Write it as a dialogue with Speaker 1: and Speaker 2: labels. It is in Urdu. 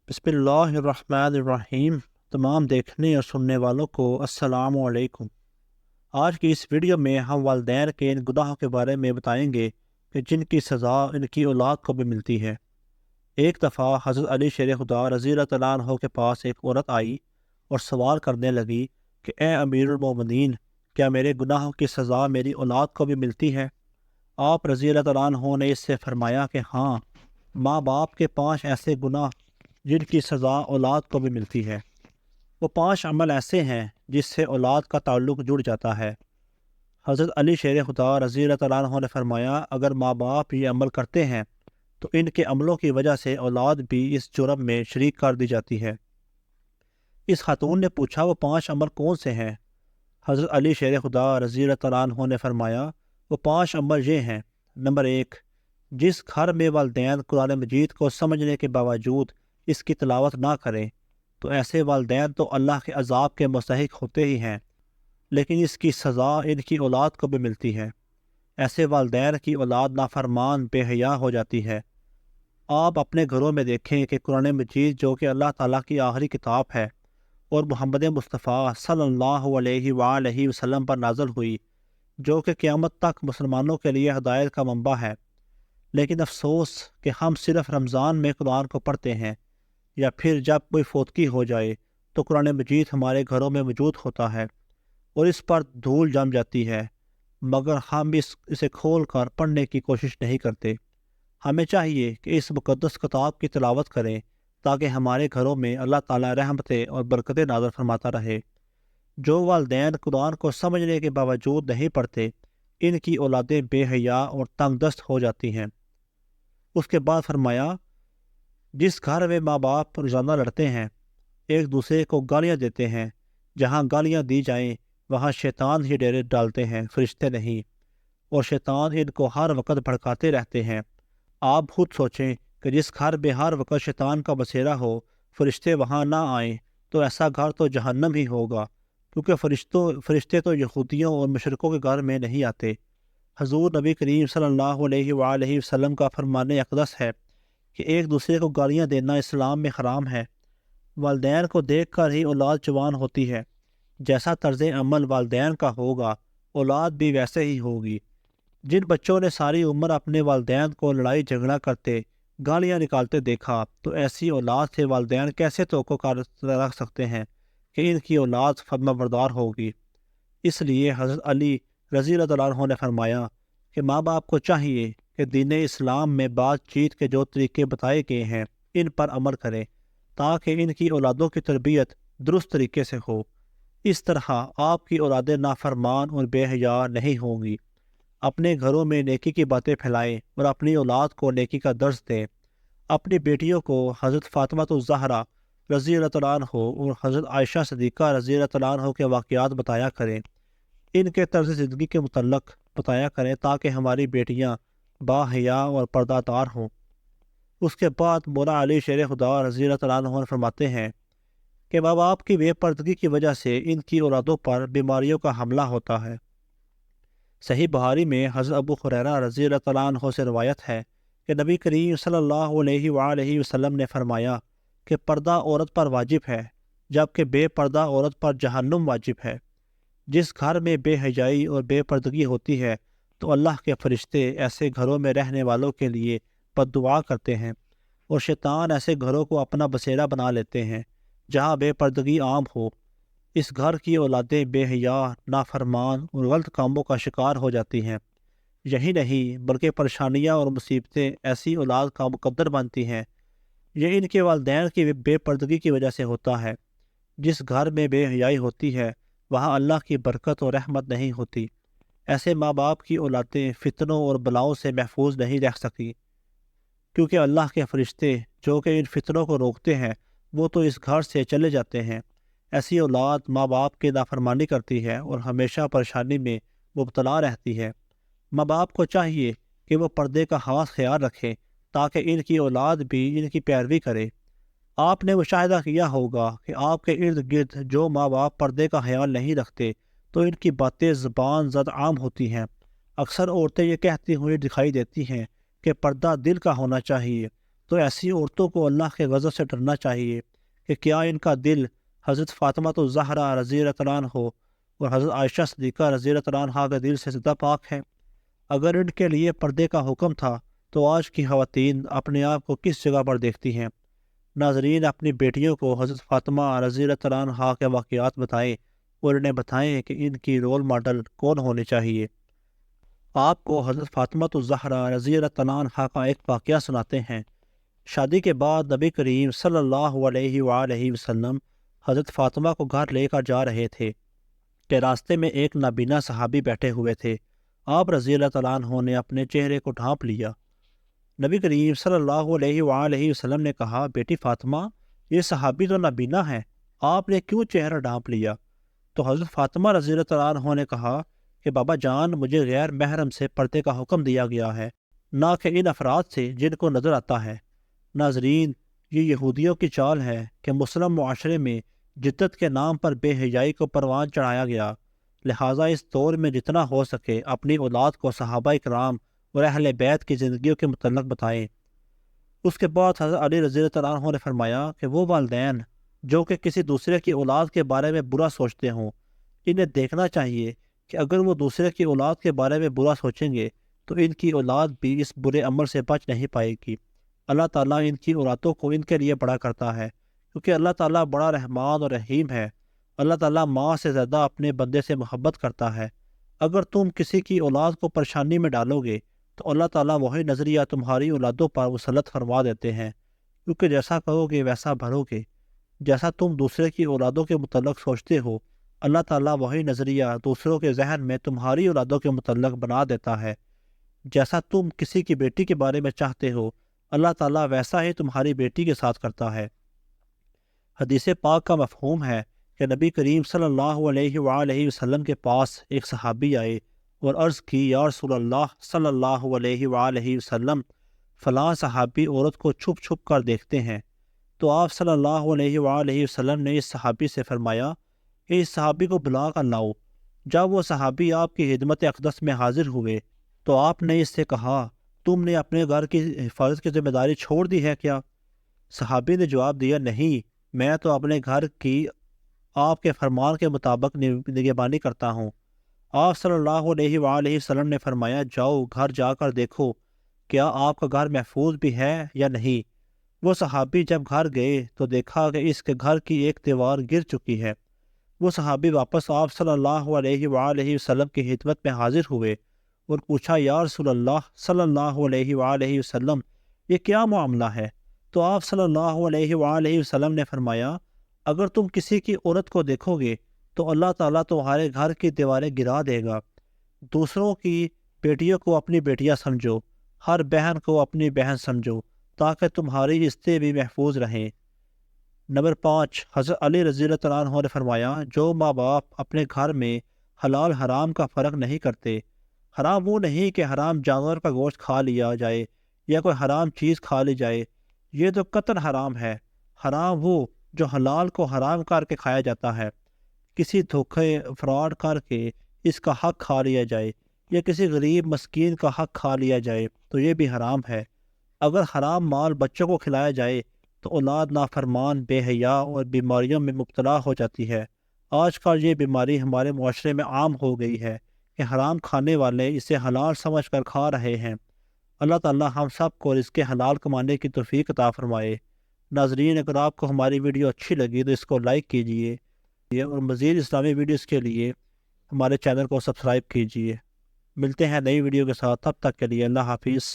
Speaker 1: بسم اللہ الرحمن الرحیم۔ تمام دیکھنے اور سننے والوں کو السلام علیکم۔ آج کی اس ویڈیو میں ہم والدین کے ان گناہوں کے بارے میں بتائیں گے کہ جن کی سزا ان کی اولاد کو بھی ملتی ہے۔ ایک دفعہ حضرت علی شیر خدا رضی اللہ تعالیٰ عنہ کے پاس ایک عورت آئی اور سوال کرنے لگی کہ اے امیر المومنین، کیا میرے گناہوں کی سزا میری اولاد کو بھی ملتی ہے؟ آپ رضی اللہ تعالیٰ عنہ نے اس سے فرمایا کہ ہاں، ماں باپ کے 5 ایسے گناہ جن کی سزا اولاد کو بھی ملتی ہے۔ وہ 5 عمل ایسے ہیں جس سے اولاد کا تعلق جڑ جاتا ہے۔ حضرت علی شیر خدا رضی اللہ تعالیٰ عنہ نے فرمایا، اگر ماں باپ یہ عمل کرتے ہیں تو ان کے عملوں کی وجہ سے اولاد بھی اس جرم میں شریک کر دی جاتی ہے۔ اس خاتون نے پوچھا، وہ 5 عمل کون سے ہیں؟ حضرت علی شیر خدا رضی اللہ تعالیٰ عنہ نے فرمایا، وہ 5 عمل یہ ہیں۔ نمبر 1، جس گھر میں والدین قرآن مجید کو سمجھنے کے باوجود اس کی تلاوت نہ کریں تو ایسے والدین تو اللہ کے عذاب کے مستحق ہوتے ہی ہیں، لیکن اس کی سزا ان کی اولاد کو بھی ملتی ہے۔ ایسے والدین کی اولاد نافرمان بے حیا ہو جاتی ہے۔ آپ اپنے گھروں میں دیکھیں کہ قرآن مجید جو کہ اللہ تعالیٰ کی آخری کتاب ہے اور محمد مصطفیٰ صلی اللہ علیہ وآلہ وسلم پر نازل ہوئی، جو کہ قیامت تک مسلمانوں کے لیے ہدایت کا منبع ہے، لیکن افسوس کہ ہم صرف رمضان میں قرآن کو پڑھتے ہیں، یا پھر جب کوئی فوتگی ہو جائے تو قرآن مجید ہمارے گھروں میں موجود ہوتا ہے اور اس پر دھول جم جاتی ہے، مگر ہم اسے کھول کر پڑھنے کی کوشش نہیں کرتے۔ ہمیں چاہیے کہ اس مقدس کتاب کی تلاوت کریں تاکہ ہمارے گھروں میں اللہ تعالیٰ رحمتیں اور برکتیں نازل فرماتا رہے۔ جو والدین قرآن کو سمجھنے کے باوجود نہیں پڑھتے، ان کی اولادیں بے حیا اور تنگ دست ہو جاتی ہیں۔ اس کے بعد فرمایا، جس گھر میں ماں باپ روزانہ لڑتے ہیں، ایک دوسرے کو گالیاں دیتے ہیں، جہاں گالیاں دی جائیں وہاں شیطان ہی ڈیرے ڈالتے ہیں، فرشتے نہیں، اور شیطان ان کو ہر وقت بھڑکاتے رہتے ہیں۔ آپ خود سوچیں کہ جس گھر میں ہر وقت شیطان کا بسیرا ہو، فرشتے وہاں نہ آئیں تو ایسا گھر تو جہنم ہی ہوگا، کیونکہ فرشتے تو یہودیوں اور مشرکوں کے گھر میں نہیں آتے۔ حضور نبی کریم صلی اللہ علیہ وآلہ وسلم کا فرمان اقدس ہے کہ ایک دوسرے کو گالیاں دینا اسلام میں حرام ہے۔ والدین کو دیکھ کر ہی اولاد جوان ہوتی ہے۔ جیسا طرز عمل والدین کا ہوگا، اولاد بھی ویسے ہی ہوگی۔ جن بچوں نے ساری عمر اپنے والدین کو لڑائی جھگڑا کرتے، گالیاں نکالتے دیکھا، تو ایسی اولاد سے والدین کیسے توقع رکھ سکتے ہیں کہ ان کی اولاد فرما بردار ہوگی؟ اس لیے حضرت علی رضی اللہ تعالیٰ عنہ نے فرمایا کہ ماں باپ کو چاہیے کہ دین اسلام میں بات چیت کے جو طریقے بتائے گئے ہیں ان پر عمل کریں تاکہ ان کی اولادوں کی تربیت درست طریقے سے ہو۔ اس طرح آپ کی اولادیں نافرمان اور بے حیا نہیں ہوں گی۔ اپنے گھروں میں نیکی کی باتیں پھیلائیں اور اپنی اولاد کو نیکی کا درس دیں۔ اپنی بیٹیوں کو حضرت فاطمہ الزہرا رضی اللہ تعالیٰ عنہ اور حضرت عائشہ صدیقہ رضی اللہ تعالیٰ عنہ کے واقعات بتایا کریں، ان کے طرز زندگی کے متعلق بتایا کریں تاکہ ہماری بیٹیاں با حیا اور پردہ دار ہوں۔ اس کے بعد مولا علی شیر خدا رضی اللہ تعالیٰ عنہ فرماتے ہیں کہ ماں باپ کی بے پردگی کی وجہ سے ان کی اولادوں پر بیماریوں کا حملہ ہوتا ہے۔ صحیح بخاری میں حضرت ابو ہریرہ رضی اللہ تعالیٰ عنہ سے روایت ہے کہ نبی کریم صلی اللہ علیہ وآلہ وسلم نے فرمایا کہ پردہ عورت پر واجب ہے، جبکہ بے پردہ عورت پر جہنم واجب ہے۔ جس گھر میں بے حیائی اور بے پردگی ہوتی ہے تو اللہ کے فرشتے ایسے گھروں میں رہنے والوں کے لیے بد دعا کرتے ہیں، اور شیطان ایسے گھروں کو اپنا بسیرا بنا لیتے ہیں جہاں بے پردگی عام ہو۔ اس گھر کی اولادیں بے حیا، نافرمان اور غلط کاموں کا شکار ہو جاتی ہیں۔ یہی نہیں بلکہ پریشانیاں اور مصیبتیں ایسی اولاد کا مقدر بنتی ہیں۔ یہ ان کے والدین کی بے پردگی کی وجہ سے ہوتا ہے۔ جس گھر میں بے حیائی ہوتی ہے وہاں اللہ کی برکت اور رحمت نہیں ہوتی۔ ایسے ماں باپ کی اولادیں فتنوں اور بلاؤں سے محفوظ نہیں رہ سکتی، کیونکہ اللہ کے فرشتے جو کہ ان فتنوں کو روکتے ہیں وہ تو اس گھر سے چلے جاتے ہیں۔ ایسی اولاد ماں باپ کی نافرمانی کرتی ہے اور ہمیشہ پریشانی میں مبتلا رہتی ہے۔ ماں باپ کو چاہیے کہ وہ پردے کا خاص خیال رکھیں تاکہ ان کی اولاد بھی ان کی پیروی کرے۔ آپ نے مشاہدہ کیا ہوگا کہ آپ کے ارد گرد جو ماں باپ پردے کا خیال نہیں رکھتے تو ان کی باتیں زبان زد عام ہوتی ہیں۔ اکثر عورتیں یہ کہتی ہوئی دکھائی دیتی ہیں کہ پردہ دل کا ہونا چاہیے، تو ایسی عورتوں کو اللہ کے غضب سے ڈرنا چاہیے کہ کیا ان کا دل حضرت فاطمہ الزہرا رضی اللہ عنہ ہو اور حضرت عائشہ صدیقہ رضی اللہ عنہ کے دل سے زیادہ پاک ہے؟ اگر ان کے لیے پردے کا حکم تھا تو آج کی خواتین اپنے آپ کو کس جگہ پر دیکھتی ہیں؟ ناظرین، اپنی بیٹیوں کو حضرت فاطمہ رضی اللہ عنہ کے واقعات بتائیں اور انہیں بتائیں کہ ان کی رول ماڈل کون ہونے چاہیے۔ آپ کو حضرت فاطمہ الزہرا رضی اللہ عنہ کا ایک واقعہ سناتے ہیں۔ شادی کے بعد نبی کریم صلی اللہ علیہ وآلہ وسلم حضرت فاطمہ کو گھر لے کر جا رہے تھے کہ راستے میں ایک نابینا صحابی بیٹھے ہوئے تھے۔ آپ رضی اللہ عنہ نے اپنے چہرے کو ڈھانپ لیا۔ نبی کریم صلی اللہ علیہ وآلہ وسلم نے کہا، بیٹی فاطمہ، یہ صحابی تو نابینا ہے، آپ نے کیوں چہرہ ڈھانپ لیا؟ تو حضرت فاطمہ رضی اللہ عنہ نے کہا کہ بابا جان، مجھے غیر محرم سے پردے کا حکم دیا گیا ہے، نہ کہ ان افراد سے جن کو نظر آتا ہے۔ ناظرین، یہ یہودیوں کی چال ہے کہ مسلم معاشرے میں جدت کے نام پر بے حیائی کو پروان چڑھایا گیا، لہٰذا اس دور میں جتنا ہو سکے اپنی اولاد کو صحابہ کرام اور اہل بیت کی زندگیوں کے متعلق بتائیں۔ اس کے بعد حضرت علی رضی اللہ عنہ نے فرمایا کہ وہ والدین جو کہ کسی دوسرے کی اولاد کے بارے میں برا سوچتے ہوں، انہیں دیکھنا چاہیے کہ اگر وہ دوسرے کی اولاد کے بارے میں برا سوچیں گے تو ان کی اولاد بھی اس برے عمل سے بچ نہیں پائے گی۔ اللہ تعالیٰ ان کی اولادوں کو ان کے لیے بڑا کرتا ہے، کیونکہ اللہ تعالیٰ بڑا رحمان اور رحیم ہے۔ اللہ تعالیٰ ماں سے زیادہ اپنے بندے سے محبت کرتا ہے۔ اگر تم کسی کی اولاد کو پریشانی میں ڈالو گے تو اللہ تعالیٰ وہی نظریہ تمہاری اولادوں پر مسلط فرما دیتے ہیں، کیونکہ جیسا کرو گے ویسا بھرو گے۔ جیسا تم دوسرے کی اولادوں کے متعلق سوچتے ہو، اللہ تعالیٰ وہی نظریہ دوسروں کے ذہن میں تمہاری اولادوں کے متعلق بنا دیتا ہے۔ جیسا تم کسی کی بیٹی کے بارے میں چاہتے ہو، اللہ تعالیٰ ویسا ہی تمہاری بیٹی کے ساتھ کرتا ہے۔ حدیث پاک کا مفہوم ہے کہ نبی کریم صلی اللہ علیہ وآلہ وسلم کے پاس ایک صحابی آئے اور عرض کی، یا رسول اللہ صلی اللہ علیہ وآلہ وسلم، فلاں صحابی عورت کو چھپ چھپ کر دیکھتے ہیں۔ تو آپ صلی اللہ علیہ وآلہ وسلم نے اس صحابی سے فرمایا کہ اس صحابی کو بلا کر لاؤ۔ جب وہ صحابی آپ کی خدمت اقدس میں حاضر ہوئے تو آپ نے اس سے کہا، تم نے اپنے گھر کی حفاظت کی ذمہ داری چھوڑ دی ہے کیا؟ صحابی نے جواب دیا، نہیں، میں تو اپنے گھر کی آپ کے فرمان کے مطابق نگہبانی کرتا ہوں۔ آپ صلی اللہ علیہ وآلہ وسلم نے فرمایا، جاؤ گھر جا کر دیکھو کیا آپ کا گھر محفوظ بھی ہے یا نہیں۔ وہ صحابی جب گھر گئے تو دیکھا کہ اس کے گھر کی ایک دیوار گر چکی ہے۔ وہ صحابی واپس آپ صلی اللہ علیہ وآلہ وسلم کی خدمت میں حاضر ہوئے اور پوچھا، یا رسول اللہ صلی اللہ علیہ وآلہ وسلم، یہ کیا معاملہ ہے؟ تو آپ صلی اللہ علیہ وآلہ وسلم نے فرمایا، اگر تم کسی کی عورت کو دیکھو گے تو اللہ تعالیٰ تمہارے گھر کی دیواریں گرا دے گا۔ دوسروں کی بیٹیوں کو اپنی بیٹیاں سمجھو، ہر بہن کو اپنی بہن سمجھو، تاکہ تمہاری عزتیں بھی محفوظ رہیں۔ نمبر 5، حضرت علی رضی اللہ عنہ نے فرمایا، جو ماں باپ اپنے گھر میں حلال حرام کا فرق نہیں کرتے، حرام وہ نہیں کہ حرام جانور کا گوشت کھا لیا جائے یا کوئی حرام چیز کھا لی جائے، یہ تو قطعاً حرام ہے۔ حرام وہ جو حلال کو حرام کر کے کھایا جاتا ہے، کسی دھوکے فراڈ کر کے اس کا حق کھا لیا جائے یا کسی غریب مسکین کا حق کھا لیا جائے تو یہ بھی حرام ہے۔ اگر حرام مال بچوں کو کھلایا جائے تو اولاد نافرمان، بے حیا اور بیماریوں میں مبتلا ہو جاتی ہے۔ آج کل یہ بیماری ہمارے معاشرے میں عام ہو گئی ہے کہ حرام کھانے والے اسے حلال سمجھ کر کھا رہے ہیں۔ اللہ تعالیٰ ہم سب کو رزق حلال کمانے کی توفیق عطا فرمائے۔ ناظرین، اگر آپ کو ہماری ویڈیو اچھی لگی تو اس کو لائک کیجیے اور مزید اسلامی ویڈیوز کے لیے ہمارے چینل کو سبسکرائب کیجیے۔ ملتے ہیں نئی ویڈیو کے ساتھ، تب تک کے لیے اللہ حافظ۔